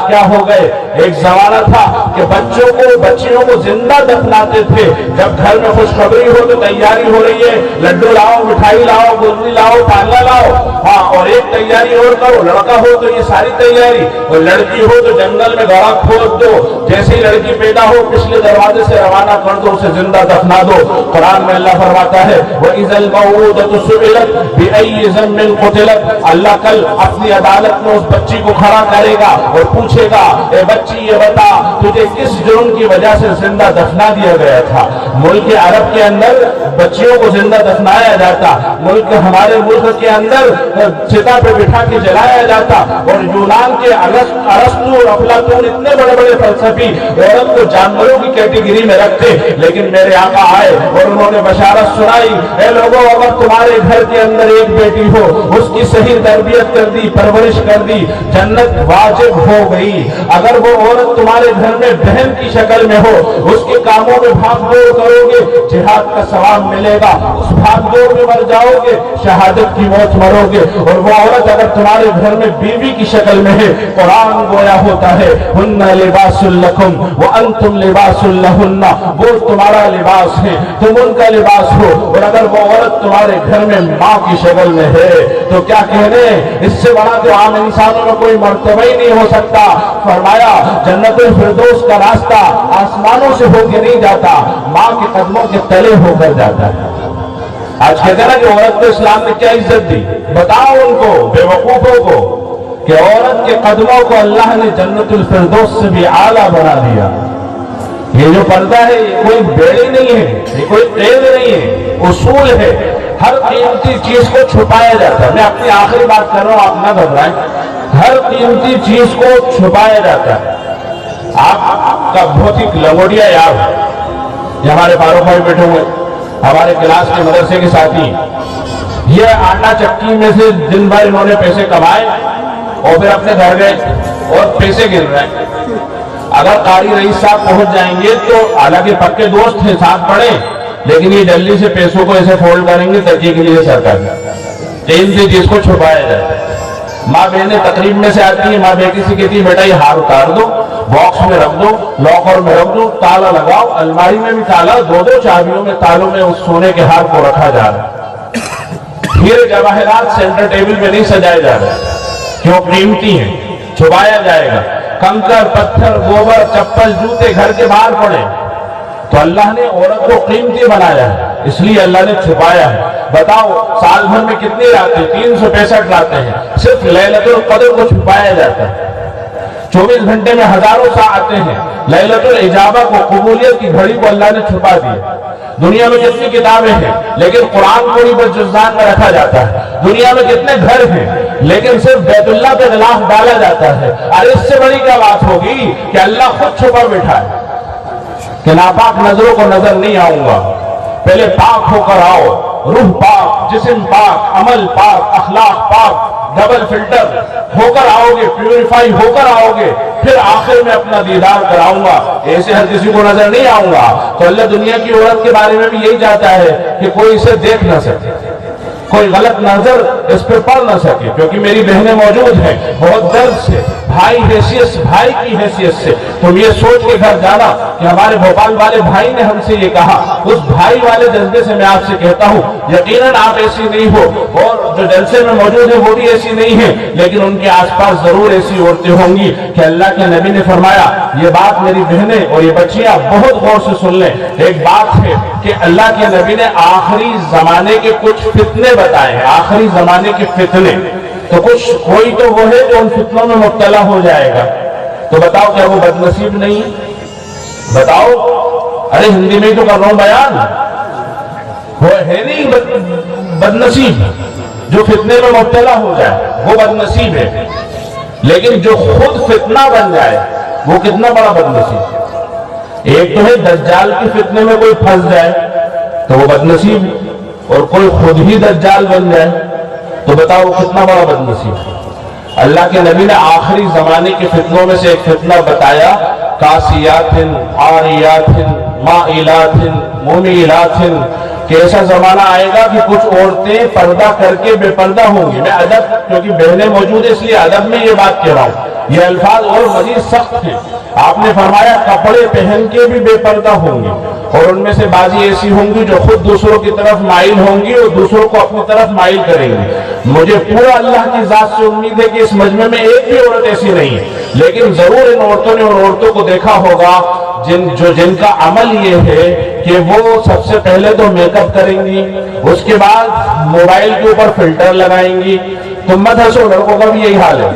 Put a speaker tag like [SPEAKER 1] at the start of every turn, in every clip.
[SPEAKER 1] کیا ہو گئے. ایک زمانہ تھا کہ بچوں کو بچیوں کو زندہ دفناتے تھے. جب گھر میں خوشخبری ہو تو تیاری ہو رہی ہے, لڈو لاؤ, مٹھائی لاؤ, گلگلی لاؤ, پالا لاؤ. ہاں, اور ایک تیاری اور کرو, لڑکا ہو تو یہ ساری تیاری, اور لڑکی ہو تو جنگل میں گڑھا کھود دو, جیسے ہی لڑکی پیدا ہو پچھلے دروازے سے روانہ کر دو, اسے زندہ دفنا دو. قرآن میں اللہ فرماتا ہے وَإِذَا الْمَوْءُودَةُ سُئِلَتْ بِأَيِّ ذَنبٍ قُتِلَتْ. اللہ کل اپنی عدالت میں اس بچی کو کھڑا کرے گا اور پوچھے گا, اے بچی یہ بتا تجھے کس جرم کی وجہ سے زندہ دفنا دیا گیا تھا. ملک عرب کے اندر بچیوں کو زندہ دفنایا جاتا, ہمارے ملک کے اندر چتا پہ بٹھا کے جلایا جاتا. اور یونان کے ارسطو اور افلاطون اتنے بڑے بڑے فلسفی عورت کو جانوروں کی کیٹیگری میں رکھتے, لیکن میرے آقا آئے اور انہوں نے بشارت سنائی, اے لوگوں اگر تمہارے گھر کے اندر ایک بیٹی ہو, اس کی صحیح تربیت کر دی, پرورش کر دی, جنت واجب ہو گئی. اگر وہ عورت تمہارے گھر میں بہن کی شکل میں ہو, اس کے کاموں میں بھاگ دوڑ کرو گے, جہاد کا ثواب ملے گا, اس بھاگ دوڑ میں مر جاؤ گے, شہادت کی موت مرو گے. اور وہ عورت اگر تمہارے گھر میں بیوی کی شکل میں ہے, قرآن گویا ہوتا ہے ہن لباس لکم وانتم لباس لہن, وہ تمہارا لباس ہے, تم ان کا لباس ہو. اور اگر وہ عورت تمہارے گھر میں ماں کی شکل میں ہے تو کیا کہنے, اس سے بڑا تو عام انسانوں میں کوئی مرتبہ ہی نہیں ہو سکتا. فرمایا جنت الفردوس کا راستہ آسمانوں سے ہو کے نہیں جاتا, ماں کے قدموں کے تلے ہو کر جاتا ہے. آج کہتے ہیں نا کہ عورت کو اسلام نے کیا عزت دی, بتاؤ ان کو بے وقوفوں کو کہ عورت کے قدموں کو اللہ نے جنت الفردوس سے بھی اعلیٰ بنا دیا. یہ جو پردہ ہے یہ کوئی بیڑی نہیں ہے, یہ کوئی قید نہیں ہے, اصول ہے. ہر قیمتی چیز کو چھپایا جاتا ہے. میں اپنی آخری بات کر رہا ہوں, آپ نہ گھبرائیں. ہر قیمتی چیز کو چھپایا جاتا ہے. آپ کا بہت ہی لنگوٹیا یاد ہے, یہ ہمارے فاروق بھائی بیٹھے ہوئے, ہمارے کلاس کے مدرسے کے ساتھی, یہ آٹا چکی میں سے دن بھر انہوں نے پیسے کمائے اور پھر اپنے گھر گئے اور پیسے گر رہے ہیں. اگر قاری رئیس صاحب پہنچ جائیں گے تو حالانکہ پکے دوست ہیں, ساتھ پڑھے, لیکن یہ جلدی سے پیسوں کو ایسے فولڈ کریں گے ترجیح کے لیے سرکار قیمتی چیز کو چھپایا جاتا ہے. ماں بہنیں تقریب میں سے آتی ہیں, ماں بیٹی سے کہتی ہے بیٹا یہ ہار اتار دو, باکس میں رکھ دو, لاکر میں رکھ دو, تالا لگاؤ. الماری میں بھی تالا, دو چابیوں میں تالوں میں اس سونے کے ہار کو رکھا جا رہا ہے. ہیرے جواہرات سینٹر ٹیبل پہ نہیں سجائے جا رہے, کیوں قیمتی ہیں, چھپایا جائے گا. کنکر, پتھر, گوبر, چپل, جوتے گھر کے باہر پڑے, تو اللہ نے عورت کو قیمتی بنایا ہے, اس لیے اللہ نے چھپایا ہے. بتاؤ سال بھر میں کتنی راتیں, 365 راتیں ہیں, صرف لیلۃ القدر کو چھپایا جاتا ہے. 24 گھنٹے میں ہزاروں ساعتیں ہیں. لیلۃ الاجابہ کو, قبولیت کی گھڑی کو اللہ نے چھپا دیا. دنیا میں کتنی کتابیں ہیں لیکن قرآن کو نہیں بس جزدان میں رکھا جاتا ہے. دنیا میں کتنے گھر ہیں لیکن صرف بیت اللہ پہ غلاف ڈالا جاتا ہے. ارے اس سے بڑی کیا بات ہوگی کہ اللہ خود چھپا بیٹھا ہے کہ ناپاک نظروں کو نظر نہیں آؤں گا, پہلے پاک ہو کر آؤ, روح پاک, جسم پاک, عمل پاک, اخلاق پاک, ڈبل فلٹر ہو کر آؤ گے, پیوریفائی ہو کر آؤ گے, پھر آخر میں اپنا دیدار کراؤں گا. ایسے ہر کسی کو نظر نہیں آؤں گا. تو اللہ دنیا کی عورت کے بارے میں بھی یہی چاہتا ہے کہ کوئی اسے دیکھ نہ سکے, کوئی غلط نظر اس پہ پڑ نہ سکے, کیونکہ میری بہنیں موجود ہیں بہت درد سے, بھائی کی حیثیت سے. تم یہ سوچ کے گھر جانا کہ ہمارے بھوپال والے بھائی نے ہم سے یہ کہا, اس بھائی والے جذبے سے میں آپ سے کہتا ہوں یقیناً آپ ایسی نہیں ہو, اور جو جلسے میں موجود ہیں وہ بھی ایسی نہیں ہے, لیکن ان کے آس پاس ضرور ایسی عورتیں ہوں گی کہ اللہ کے نبی نے فرمایا. یہ بات میری بہنیں اور یہ بچیاں بہت غور سے سن لیں. ایک بات ہے کہ اللہ کے نبی نے آخری زمانے کے کچھ فتنے بتائے, آخری زمانے کے فتنے, تو کوئی تو وہ ہے جو ان فتنوں میں مبتلا ہو جائے گا. تو بتاؤ کیا وہ بد نصیب نہیں؟ بتاؤ, ارے ہندی میں تو کر رہا ہوں بیان, وہ ہے نہیں بد نصیب جو فتنے میں مبتلا ہو جائے, وہ بد نصیب ہے. لیکن جو خود فتنہ بن جائے وہ کتنا بڑا بد نصیب. ایک تو ہے دجال کی فتنے میں کوئی پھنس جائے تو وہ بد نصیب, اور کوئی خود ہی دجال بن جائے تو بتاؤ وہ کتنا بڑا بد نصیب. اللہ کے نبی نے آخری زمانے کے فتنوں میں سے ایک فتنہ بتایا, کاسیات, عاریات, مائلات, ممیلات, کہ ایسا زمانہ آئے گا کہ کچھ عورتیں پردہ کر کے بے پردہ ہوں گی. میں ادب کیونکہ بہنیں موجود ہیں اس لیے ادب میں یہ بات کہہ رہا ہوں. یہ الفاظ اور مزید سخت ہیں. آپ نے فرمایا کپڑے پہن کے بھی بے پردہ ہوں گے اور ان میں سے بعضی ایسی ہوں گی جو خود دوسروں کی طرف مائل ہوں گی اور دوسروں کو اپنی طرف مائل کریں گی. مجھے پورا اللہ کی ذات سے امید ہے کہ اس مجمع میں ایک بھی عورت ایسی نہیں ہے, لیکن ضرور ان عورتوں نے ان عورتوں کو دیکھا ہوگا جن کا عمل یہ ہے کہ وہ سب سے پہلے تو میک اپ کریں گی, اس کے بعد موبائل کے اوپر فلٹر لگائیں گی. تم مت ہنسو, لڑکوں کا بھی یہی حال ہے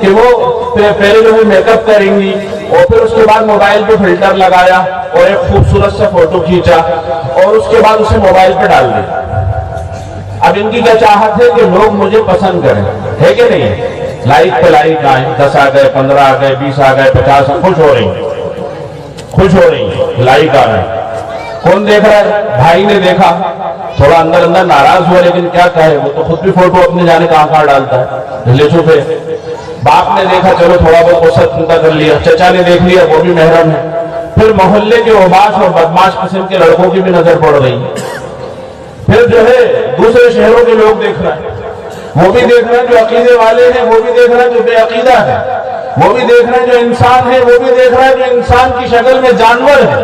[SPEAKER 1] کہ وہ پہلے جو میک اپ کریں گی اور پھر اس کے بعد موبائل پہ فلٹر لگایا اور ایک خوبصورت سا فوٹو کھینچا اور اس کے بعد اسے موبائل پہ ڈال دیا. اب ان کی کیا چاہت ہے کہ لوگ مجھے پسند کریں, ہے کہ نہیں؟ لائک پہ لائک آئیں, 10 آ گئے, 15 آ گئے, 20 آ گئے, 50, خوش ہو رہی ہیں, لائک آ رہے. کون دیکھ رہا ہے؟ بھائی نے دیکھا, تھوڑا اندر ناراض ہوا, لیکن کیا کہے, وہ تو خود بھی فوٹو اپنے جانے کہاں ڈالتا ہے, لے چھپے. باپ نے دیکھا, چلو تھوڑا بہت غصہ چنتا کر لیا. چچا نے دیکھ لیا, وہ بھی محرم ہے. پھر محلے کے اوباش اور بدماش قسم کے لڑکوں کی بھی نظر پڑ رہی. پھر جو ہے دوسرے شہروں کے لوگ دیکھ رہے ہیں, وہ بھی دیکھ رہے ہیں جو عقیدے والے ہیں, وہ بھی دیکھ رہے ہیں جو بے عقیدہ ہے, وہ بھی دیکھ رہے ہیں جو انسان ہے, وہ بھی دیکھ رہے ہیں جو انسان کی شکل میں جانور ہے.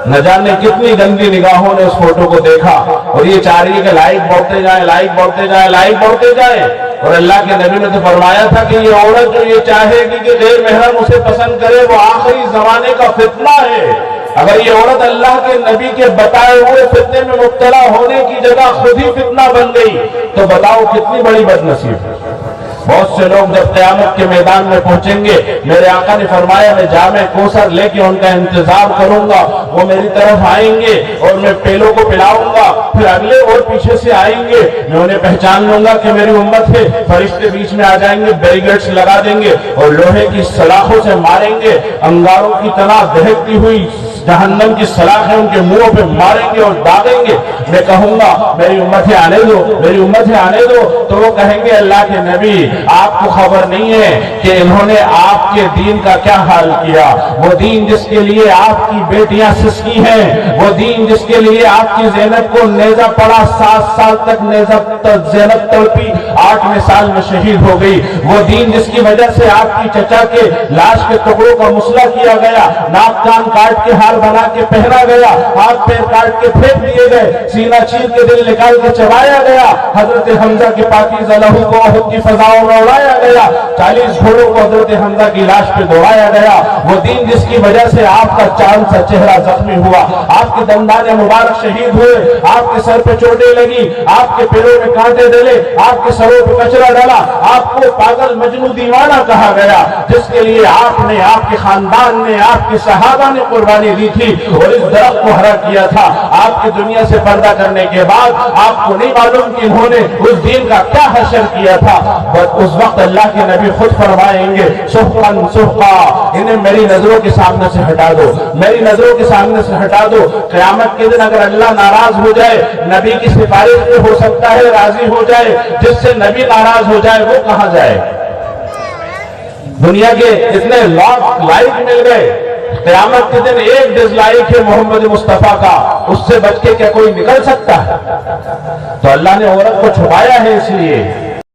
[SPEAKER 1] نہ جانے کتنی گندی نگاہوں نے اس فوٹو کو دیکھا اور یہ چاہ رہی ہے کہ لائک بڑھتے جائے, لائک بڑھتے جائے, لائک بڑھتے جائے. اور اللہ کے نبی نے تو فرمایا تھا کہ یہ عورت جو یہ چاہے گی کہ غیر محرم اسے پسند کرے, وہ آخری زمانے کا فتنہ ہے. اگر یہ عورت اللہ کے نبی کے بتائے ہوئے فتنے میں مبتلا ہونے کی جگہ خود ہی فتنہ بن گئی تو بتاؤ کتنی بڑی بد نصیب ہے. بہت سے لوگ جب قیامت کے میدان میں پہنچیں گے, میرے آقا نے فرمایا میں جامع کوثر لے کے ان کا انتظار کروں گا, وہ میری طرف آئیں گے اور میں پیلوں کو پلاؤں گا. پھر اگلے اور پیچھے سے آئیں گے, میں انہیں پہچان لوں گا کہ میری امت ہے. فرشتے بیچ میں آ جائیں گے, بیریگیڈز لگا دیں گے اور لوہے کی سلاخوں سے ماریں گے. انگاروں کی طرح دہکتی ہوئی جہنم کی سلاخیں ان کے منہوں پہ ماریں گے اور داغیں گے. میں کہوں گا میری امت ہے آنے دو, میری امت ہے آنے دو. تو وہ کہیں گے اللہ کے نبی آپ کو خبر نہیں ہے کہ انہوں نے آپ کے دین کا کیا حال کیا. وہ دین جس کے لیے آپ کی بیٹیاں سسکی ہیں, وہ دین جس کے لیے آپ کی زینب کو نیزہ پڑا, 7 سال تک زینب تڑپی, 8ویں سال میں شہید ہو گئی. وہ دین جس کی وجہ سے آپ کی چچا کے لاش کے ٹکڑوں کا مسئلہ کیا گیا, ناک کان کاٹ کے ہار بنا کے پہنا گیا, ہاتھ پیر کاٹ کے پھینک دیے گئے, سینہ چیر کے دل نکال کے چبایا گیا, حضرت حمزہ کے پاکیزہ لہو کو احد کی فضاؤں میں اڑایا گیا, 40 گھوڑوں کو حضرت حمزہ کی لاش پہ دوڑایا گیا. وہ دین جس کی وجہ سے آپ کا چاند سا چہرہ زخمی ہوا, آپ کے دندان مبارک شہید ہوئے, آپ کے سر پہ چوٹیں لگی, آپ کے پیروں میں کانٹے ڈلے, آپ کے سروں پہ کچرا ڈالا, آپ کو پاگل مجنون دیوانہ کہا گیا, جس کے لیے آپ نے, آپ کے خاندان نے, آپ کے صحابہ نے قربانی دی تھی اور اس درخت کو ہرا کیا تھا. آپ کی دنیا سے پردہ کرنے کے بعد آپ کو نہیں معلوم کہ انہوں نے اس دین کا کیا حشر کیا تھا. اس وقت اللہ کے نبی خود فرمائیں گے سحقاً سحقا, انہیں میری نظروں کے سامنے سے ہٹا دو, میری نظروں کے سامنے سے ہٹا دو. قیامت کے دن اگر اللہ ناراض ہو جائے, نبی کی سفارش میں ہو سکتا ہے راضی ہو جائے, جس سے نبی ناراض ہو جائے وہ کہاں جائے. دنیا کے اتنے لاکھ لائک مل گئے, قیامت کے دن ایک ڈز لائک ہے محمد مصطفیٰ کا, اس سے بچ کے کیا کوئی نکل سکتا ہے؟ تو اللہ نے عورت کو چھپایا ہے اس لیے